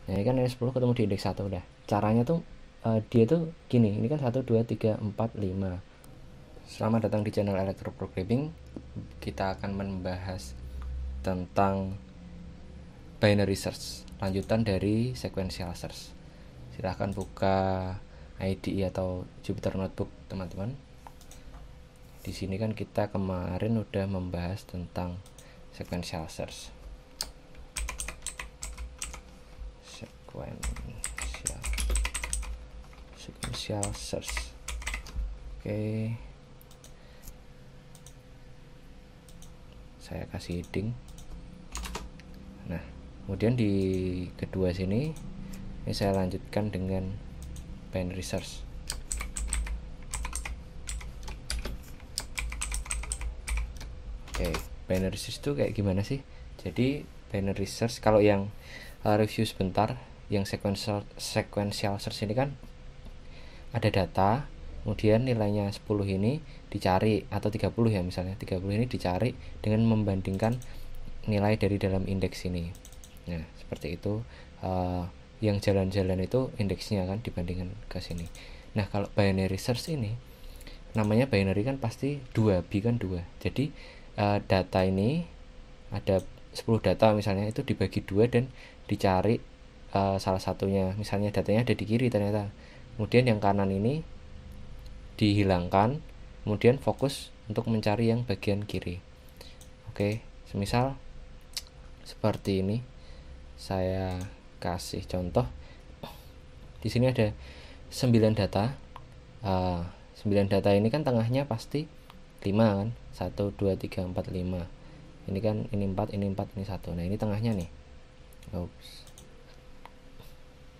Nah ini kan nilai 10 ketemu di indeks 1 udah. Caranya tuh dia tuh gini, ini kan 1, 2, 3, 4, 5. Selamat datang di channel Electroprogramming. Kita akan membahas tentang binary search, lanjutan dari sequential search. Silahkan buka IDE atau Jupyter Notebook teman-teman. Di sini kan kita kemarin udah membahas tentang sequential search. Sequential search. Oke. Saya kasih heading. Nah, kemudian di kedua sini ini saya lanjutkan dengan binary search. Oke, binary search itu kayak gimana sih? Jadi binary search kalau yang review sebentar, yang sequential search ini kan ada data, kemudian nilainya 10 ini dicari, atau 30 ya misalnya, 30 ini dicari dengan membandingkan nilai dari dalam indeks ini. Nah seperti itu, yang jalan-jalan itu indeksnya kan dibandingkan ke sini. Nah kalau binary search ini namanya binary kan pasti 2, B kan 2. Jadi data ini ada 10 data misalnya, itu dibagi 2 dan dicari salah satunya. Misalnya datanya ada di kiri ternyata, kemudian yang kanan ini dihilangkan, kemudian fokus untuk mencari yang bagian kiri. Oke, semisal seperti ini, saya kasih contoh. Di sini ada 9 data. 9 data ini kan tengahnya pasti 5 kan, 1, 2, 3, 4, 5. Ini kan ini 4, ini 4, ini 1. Nah ini tengahnya nih.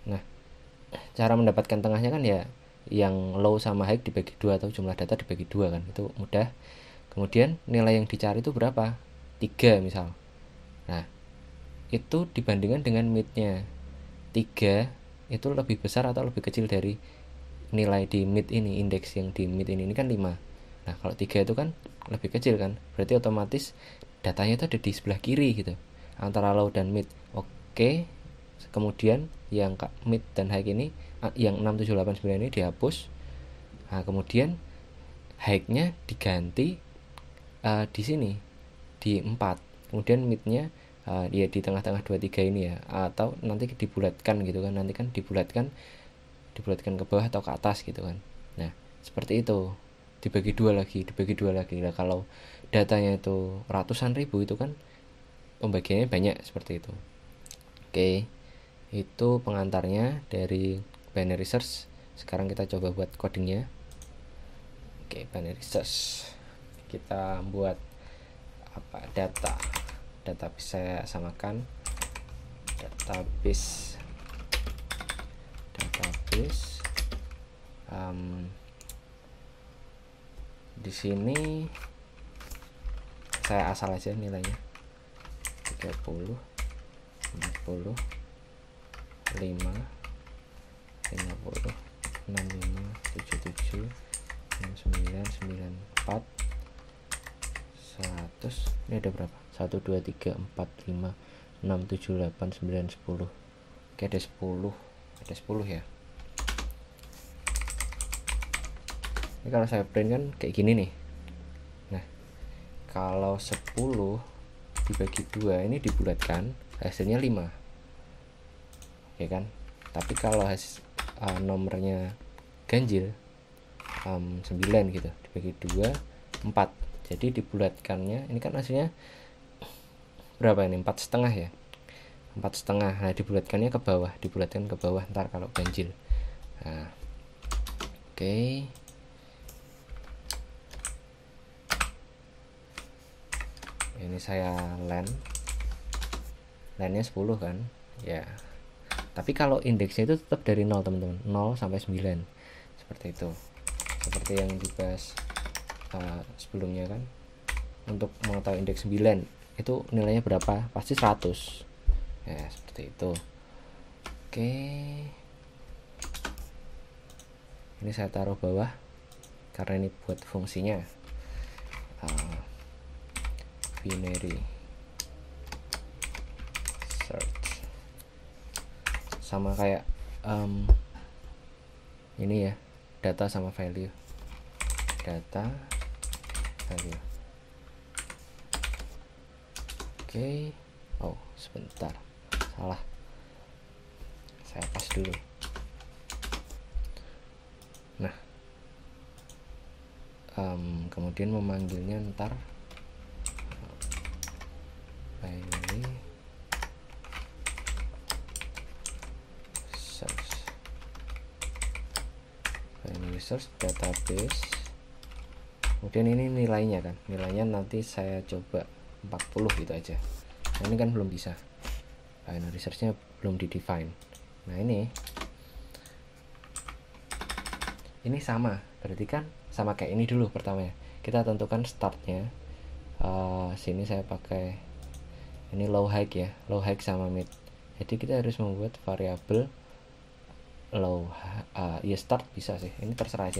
Nah cara mendapatkan tengahnya kan ya yang low sama high dibagi 2 atau jumlah data dibagi 2 kan, itu mudah. Kemudian nilai yang dicari itu berapa? 3 misal. Nah itu dibandingkan dengan mid-nya, 3 itu lebih besar atau lebih kecil dari nilai di mid ini, indeks yang di mid ini kan 5. Nah kalau 3 itu kan lebih kecil kan, berarti otomatis datanya itu ada di sebelah kiri gitu, antara low dan mid. Oke, kemudian yang mid dan high ini, yang 6, 7, 8, 9 ini dihapus. Nah kemudian high-nya diganti di sini di 4, kemudian mid-nya ya di tengah-tengah 2, 3 ini ya, atau nanti dibulatkan gitu kan, nanti kan dibulatkan ke bawah atau ke atas gitu kan. Nah seperti itu, dibagi 2 lagi. Nah kalau datanya itu ratusan ribu, itu kan pembagiannya banyak seperti itu. Oke, itu pengantarnya dari binary search. Sekarang kita coba buat codingnya. Oke, binary search, kita buat apa, database saya samakan, database di sini saya asal aja nilainya 30, 40, 5, 50, 65, 77, 69, 94, 100. Ini ada berapa? 1, 2, 3, 4, 5, 6, 7, 8, 9, 10. Oke, ada 10. Ada 10 ya. Ini kalau saya print kan kayak gini nih. Nah kalau 10 dibagi 2 ini dibulatkan, hasilnya 5, ya kan. Tapi kalau nomornya ganjil, 9 gitu, dibagi 2, 4. Jadi dibulatkannya ini kan hasilnya berapa ini? 4,5 ya, 4,5. Nah dibulatkan ke bawah ntar kalau ganjil. Nah oke. Ini saya line-nya 10 kan ya, tapi kalau indeksnya itu tetap dari 0 teman-teman, 0 sampai 9 seperti itu, seperti yang dibahas sebelumnya kan. Untuk mengetahui indeks 9 itu nilainya berapa, pasti 100 ya, seperti itu. Oke, ini saya taruh bawah karena ini buat fungsinya. Binary search sama kayak ini ya, data sama value, data value. Oke. Oh sebentar, salah, saya pas dulu. Nah kemudian memanggilnya ntar binary search database. Kemudian ini nilainya kan, nilainya nanti saya coba 40 gitu aja. Nah ini kan belum bisa, binary search-nya belum di define. Nah ini sama, berarti kan sama kayak ini dulu pertama ya. Kita tentukan startnya. Sini saya pakai ini low high ya, low high sama mid. Jadi kita harus membuat variabel low ya start bisa sih, ini terserah aja,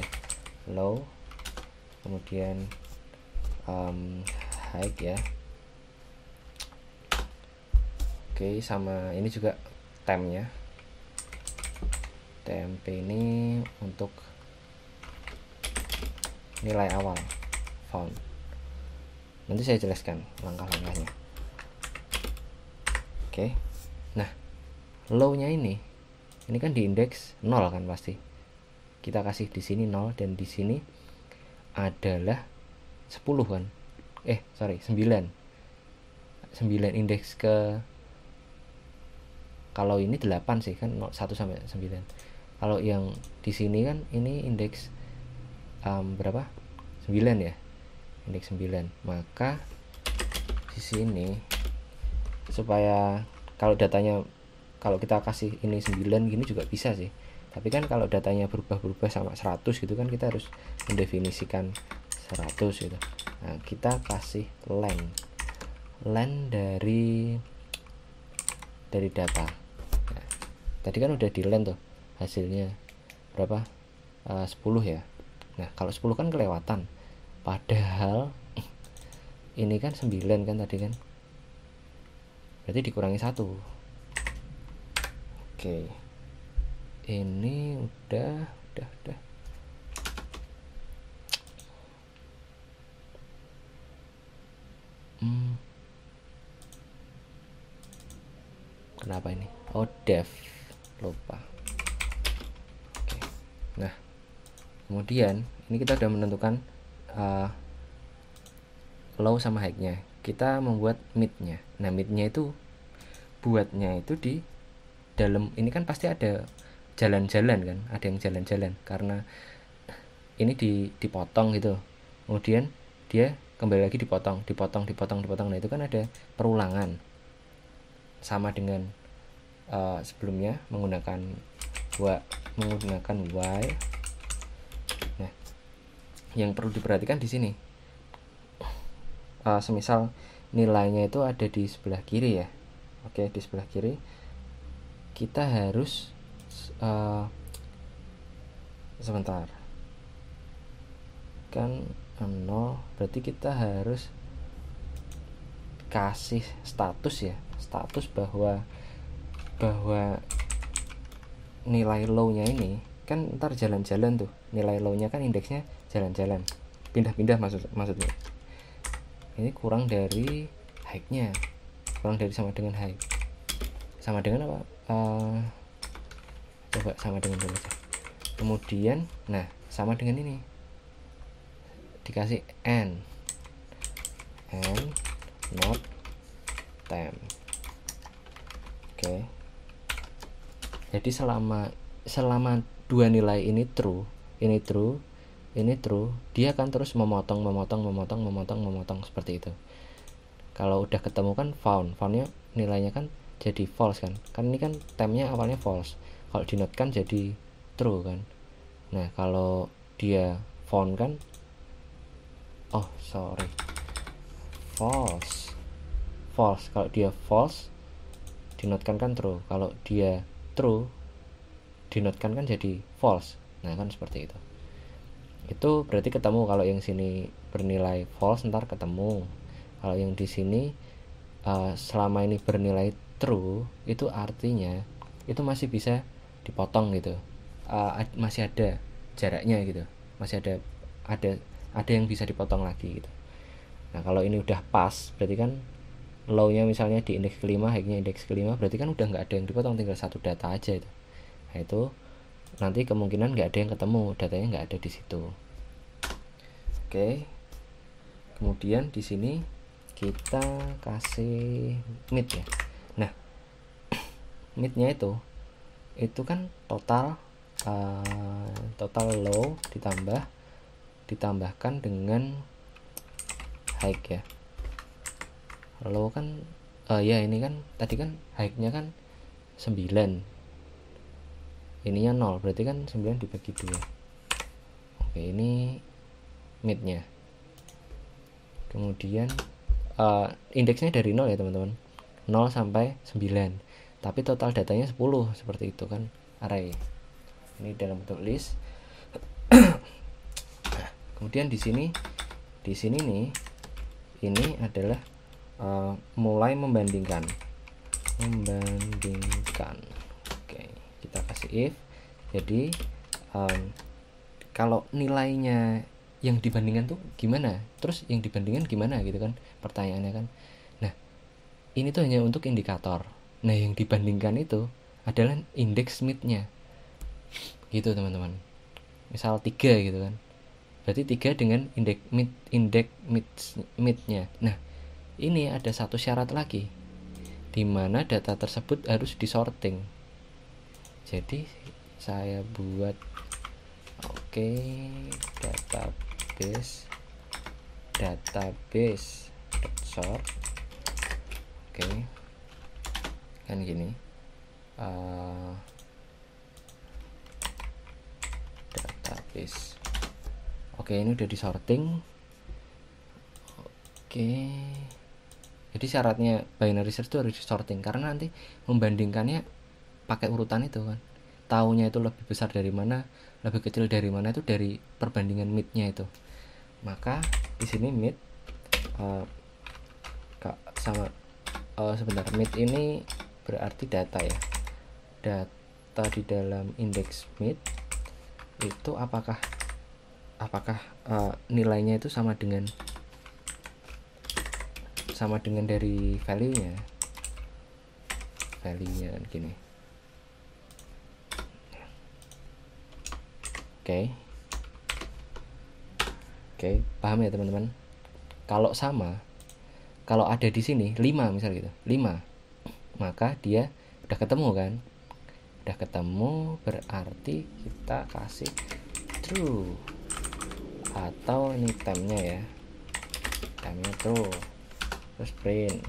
low kemudian high ya. Oke, sama ini juga temp-nya, temp ini untuk nilai awal found. Nanti saya jelaskan langkah-langkahnya. Oke, nah low-nya ini kan di indeks 0 kan pasti. Kita kasih di sini 0 dan di sini adalah 10 kan. 9 indeks ke, kalau ini 8 sih kan, 1 sampai 9. Kalau yang di sini kan ini indeks berapa? 9 ya. Indeks 9. Maka di sini supaya kalau datanya, kalau kita kasih ini 9 gini juga bisa sih. Tapi kan kalau datanya berubah-berubah sama 100 gitu kan kita harus mendefinisikan 100 gitu. Nah, kita kasih len dari data. Nah, tadi kan udah di len tuh hasilnya berapa? 10 ya. Nah, kalau 10 kan kelewatan. Padahal ini kan 9 kan tadi kan. Berarti dikurangi 1. Oke. Ini udah. Kenapa ini? Oh, def. Lupa. Oke. Nah, kemudian ini kita sudah menentukan low sama high-nya. Kita membuat mid-nya. Nah, mid-nya itu buatnya itu di dalam ini kan pasti ada jalan-jalan kan, ada yang jalan-jalan karena ini dipotong gitu. Kemudian dia kembali lagi dipotong. Nah, itu kan ada perulangan. Sama dengan sebelumnya menggunakan while. Nah, yang perlu diperhatikan di sini, semisal nilainya itu ada di sebelah kiri ya. Oke, di sebelah kiri kita harus sebentar kan 0, berarti kita harus kasih status ya, status bahwa nilai low-nya ini kan ntar jalan-jalan tuh, nilai low-nya kan indeksnya jalan-jalan, pindah-pindah maksudnya. Ini kurang dari high-nya, kurang dari sama dengan high. Sama dengan apa? Coba sama dengan dulu aja. Kemudian, nah sama dengan ini, dikasih n not temp. Oke. Jadi selama dua nilai ini true, dia akan terus memotong seperti itu. Kalau udah ketemu kan foundnya nilainya kan jadi false kan ini kan tempnya awalnya false, kalau di not kan jadi true kan. Nah, kalau dia found kan false, kalau dia false dinotkan kan true, kalau dia true dinotkan kan jadi false. Nah, kan seperti itu berarti ketemu. Kalau yang sini bernilai false ntar ketemu, kalau yang di sini selama ini bernilai true, itu artinya itu masih bisa dipotong gitu. Masih ada jaraknya gitu, masih ada yang bisa dipotong lagi gitu. Nah kalau ini udah pas, berarti kan low-nya misalnya di indeks kelima, high-nya indeks kelima, berarti kan udah nggak ada yang dipotong, tinggal satu data aja itu. Nah itu nanti kemungkinan nggak ada yang ketemu, datanya nggak ada di situ. Oke, kemudian di sini kita kasih mid ya. Nah midnya itu kan total low ditambahkan dengan high ya. Low kan ya ini kan tadi kan high-nya kan 9, ininya 0, berarti kan 9 dibagi 2. Oke, ini midnya. Kemudian indeksnya dari 0 ya teman-teman, 0 sampai 9, tapi total datanya 10, seperti itu kan array. Ini dalam bentuk list. Kemudian di sini nih, ini adalah mulai membandingkan. Oke, kita kasih if. Jadi kalau nilainya yang dibandingkan tuh gimana, terus yang dibandingkan gimana gitu kan pertanyaannya kan. Nah ini tuh hanya untuk indikator. Nah yang dibandingkan itu adalah indeks midnya gitu teman-teman. Misal 3 gitu kan, berarti 3 dengan indeks midnya. Nah ini ada satu syarat lagi, di mana data tersebut harus disorting. Jadi saya buat database sort. Oke, kan gini, database. Oke, ini udah disorting. Oke, jadi syaratnya binary search itu harus disorting, karena nanti membandingkannya pakai urutan itu kan, taunya itu lebih besar dari mana, lebih kecil dari mana, itu dari perbandingan midnya itu. Maka di sini mid sebentar, mid ini berarti data ya. Data di dalam indeks mid itu apakah nilainya itu sama dengan dari value-nya kan gini. Oke, paham ya teman-teman? Kalau sama, kalau ada di sini 5 misal gitu, 5, maka dia udah ketemu kan? Udah ketemu berarti kita kasih true, atau ini time-nya ya, time-nya true, terus print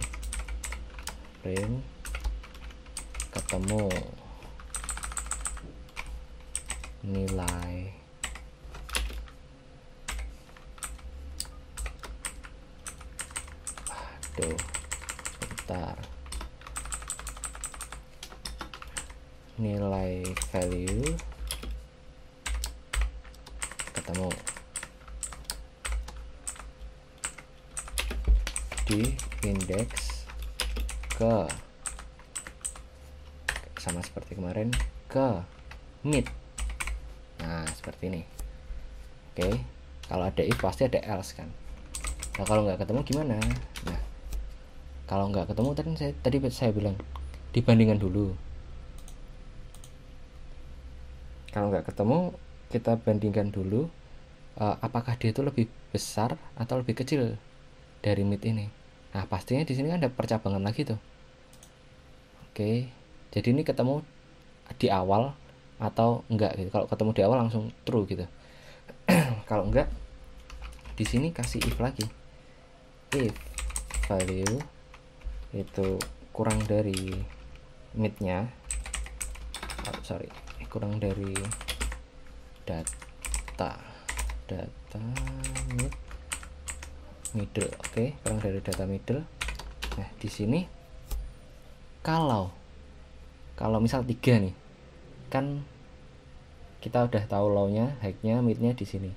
ketemu nilai bentar, nilai value ketemu di indeks ke, sama seperti kemarin, ke mid. Nah seperti ini. Oke, kalau ada if pasti ada else kan. Nah kalau nggak ketemu gimana? Nah kalau nggak ketemu tadi saya bilang dibandingkan dulu. Kalau nggak ketemu kita bandingkan dulu, apakah dia itu lebih besar atau lebih kecil dari mid ini. Nah pastinya di sini kan ada percabangan lagi tuh. Oke, jadi ini ketemu di awal atau enggak gitu. Kalau ketemu di awal langsung true gitu. Kalau enggak, di sini kasih if lagi. If value itu kurang dari midnya, kurang dari data middle. Oke, kurang dari data middle. Nah di sini kalau misal 3 nih, kan kita udah tahu low-nya, high-nya, mid-nya di sini.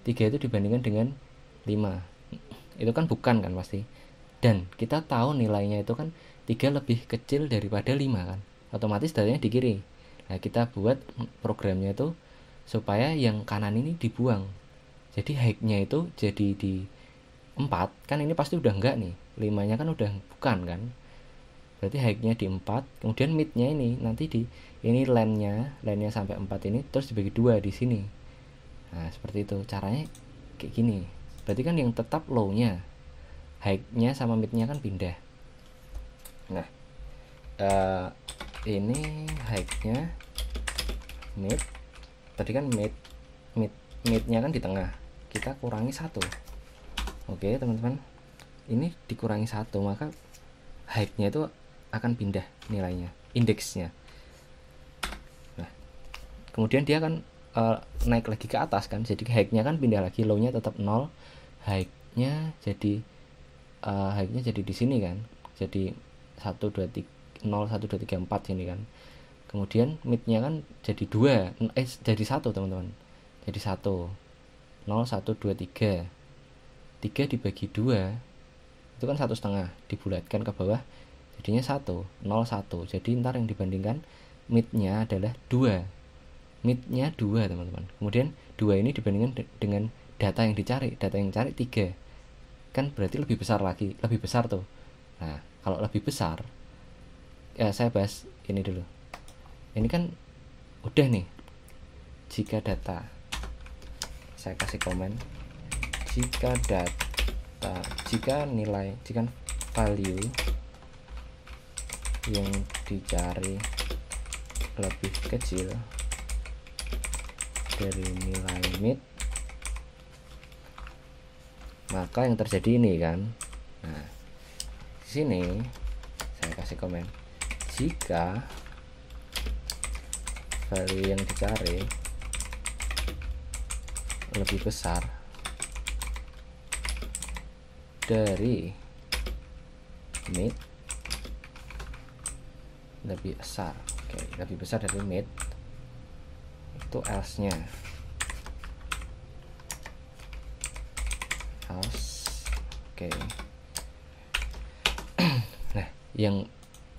3 itu dibandingkan dengan 5. Itu kan bukan kan pasti. Dan kita tahu nilainya itu kan 3 lebih kecil daripada 5 kan. otomatis datanya di kiri. Nah, kita buat programnya itu supaya yang kanan ini dibuang. Jadi high-nya itu jadi di 4, kan ini pasti udah enggak nih. 5-nya kan udah bukan kan. Berarti high-nya di 4, kemudian mid-nya ini nanti di ini line-nya sampai 4 ini terus dibagi 2 di sini. Nah, seperti itu. Caranya kayak gini. Berarti kan yang tetap low-nya, high-nya sama mid-nya kan pindah. Nah, ini high-nya mid. Tadi kan mid-nya kan di tengah. Kita kurangi 1. Oke, teman-teman. Ini dikurangi 1, maka high-nya itu akan pindah nilainya, indeksnya. Nah, kemudian dia akan naik lagi ke atas kan. Jadi high-nya kan pindah lagi, low-nya tetap 0. High-nya jadi di sini kan. Jadi 1 2 3 0 1 2 3 4 sini kan. Kemudian mid-nya kan jadi 2, jadi 1 teman-teman. Jadi 1 0 1 2 3 dibagi 2 itu kan 1,5, dibulatkan ke bawah jadinya 1 0 1. Jadi ntar yang dibandingkan mid-nya adalah 2, mid-nya 2 teman-teman. Kemudian 2 ini dibandingkan dengan data yang dicari, data yang cari 3 kan, berarti lebih besar lagi, lebih besar tuh. Nah, kalau lebih besar ya saya bahas ini dulu. Ini kan udah nih, jika data, saya kasih komen, jika nilai, jika value yang dicari lebih kecil dari nilai mid, maka yang terjadi ini kan. Nah, di sini saya kasih komen, jika value yang dicari lebih besar dari mid, lebih besar, lebih besar dari mid, itu else-nya, Nah, yang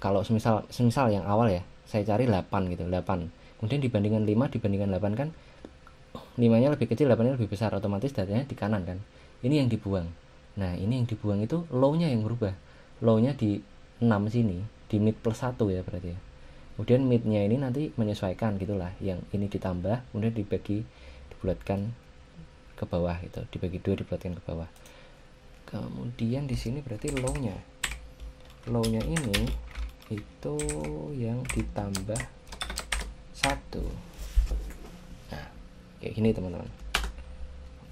kalau semisal yang awal ya, saya cari 8 gitu, 8. Kemudian dibandingkan 5 dibandingkan 8 kan 5-nya lebih kecil, 8-nya lebih besar, otomatis datanya di kanan kan. Ini yang dibuang. Nah, ini yang dibuang itu low-nya yang berubah. Low-nya di 6 sini, di mid plus 1 ya berarti ya. Kemudian mid-nya ini nanti menyesuaikan gitulah. Yang ini ditambah, kemudian dibulatkan ke bawah gitu. Dibagi 2 dibulatkan ke bawah. Kemudian di sini berarti low-nya. Low-nya ini itu yang ditambah 1. Nah, kayak gini teman-teman.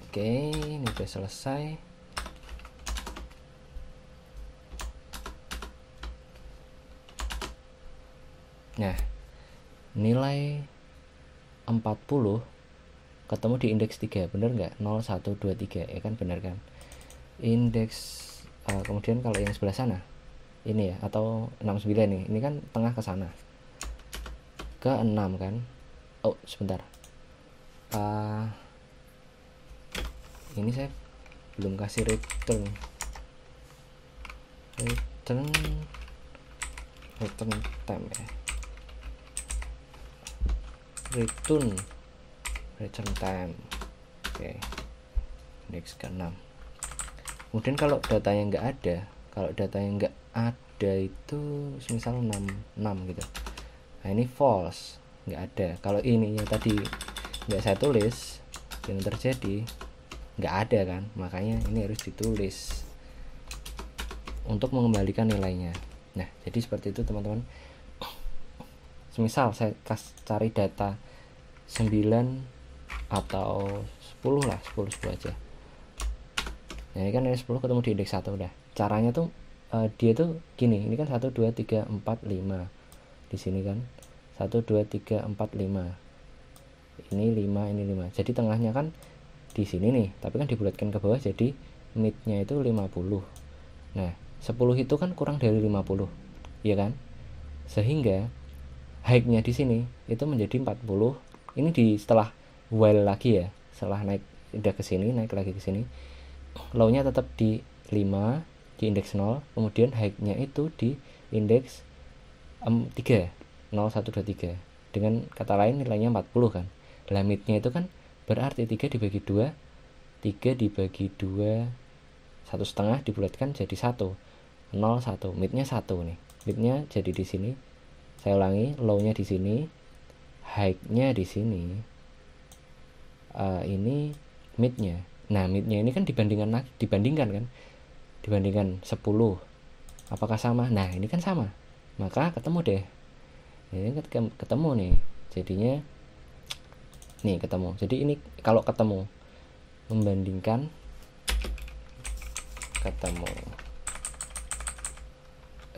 Oke, ini udah selesai. Nah, nilai 40 ketemu di indeks 3, bener nggak? 0 1 2 3 ya kan, bener kan? Indeks kemudian kalau yang sebelah sana ini ya, atau 69 nih, ini kan tengah ke sana ke 6 kan. Oh sebentar, ini saya belum kasih return time ya, return time. Oke, indeks ke 6. Kemudian kalau datanya nggak ada, itu misal 6 gitu. Nah, ini false, nggak ada. Kalau ininya tadi nggak saya tulis, yang terjadi nggak ada kan, makanya ini harus ditulis untuk mengembalikan nilainya. Nah, jadi seperti itu teman-teman. Semisal saya cari data 9 atau 10 lah, 10 aja. Nah, ini kan nilai 10 ketemu di indeks 1 udah. Caranya tuh dia tuh gini, ini kan 1 2 3 4 5. Di sini kan 1 2 3 4 5. Ini 5, ini 5. Jadi tengahnya kan di sini nih, tapi kan dibulatkan ke bawah jadi mid-nya itu 50. Nah, 10 itu kan kurang dari 50, ya kan? Sehingga high-nya di sini itu menjadi 40. Ini di setelah while lagi ya, setelah naik udah ke sini, naik lagi ke sini. Low-nya tetap di 5, di indeks 0, kemudian high-nya itu di indeks 3. 0, 1, 2, 3. Dengan kata lain nilainya 40 kan. Midnya itu kan berarti 3 dibagi 2, 3 dibagi 2, 1,5 dibulatkan jadi 1, 0, 1. Midnya 1 nih. Midnya jadi di sini. Saya ulangi, low-nya di sini, high-nya di sini. Ini midnya. Nah, midnya ini kan dibandingkan kan. Dibandingkan 10. Apakah sama? Nah, ini kan sama. Maka ketemu deh. Ini ketemu nih. Jadinya nih ketemu. Jadi ini kalau ketemu, membandingkan, ketemu.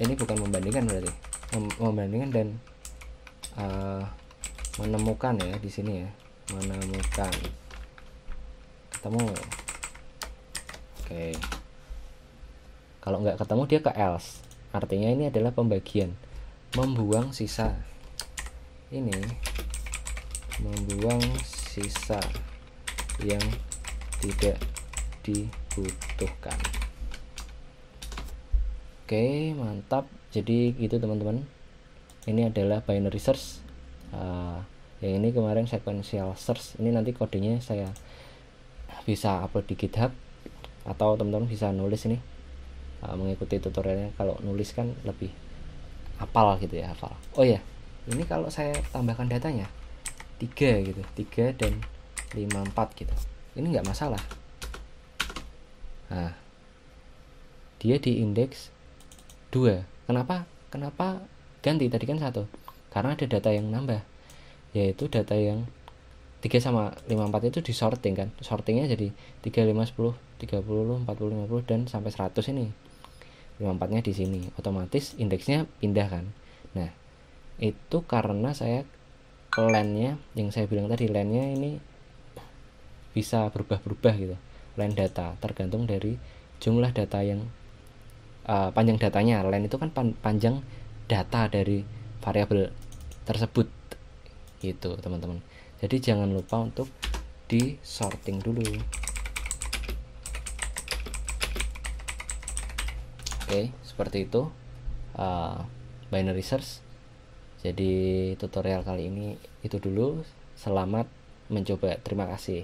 Ini bukan membandingkan berarti. Membandingkan dan menemukan ya di sini ya. Menemukan. Ketemu. Oke. Kalau nggak ketemu dia ke else. Artinya ini adalah pembagian. Membuang sisa. Ini membuang sisa yang tidak dibutuhkan. Oke, mantap. Jadi gitu teman-teman. Ini adalah binary search. Yang ini kemarin sequential search. Ini nanti kodenya saya bisa upload di GitHub, atau teman-teman bisa nulis ini, mengikuti tutorialnya. Kalau nulis kan lebih hafal gitu ya, hafal. Oh ya, ini kalau saya tambahkan datanya 3 gitu, 3 dan 5, 4 gitu, ini nggak masalah. Nah, dia di indeks 2. Kenapa ganti? Tadi kan 1. Karena ada data yang nambah, yaitu data yang 3 sama 5, 4 itu di sorting kan. Sortingnya jadi 3, 5, 10, 30, 40, 50 dan sampai 100 ini. 5, 4 nya di sini. Otomatis indeksnya pindah kan. Nah, itu karena saya len-nya yang saya bilang tadi, len-nya ini bisa berubah-berubah gitu. Len data tergantung dari jumlah data yang panjang datanya. Len itu kan panjang data dari variabel tersebut gitu teman-teman. Jadi jangan lupa untuk di sorting dulu. Oke, seperti itu binary search. Jadi tutorial kali ini itu dulu. Selamat mencoba. Terima kasih.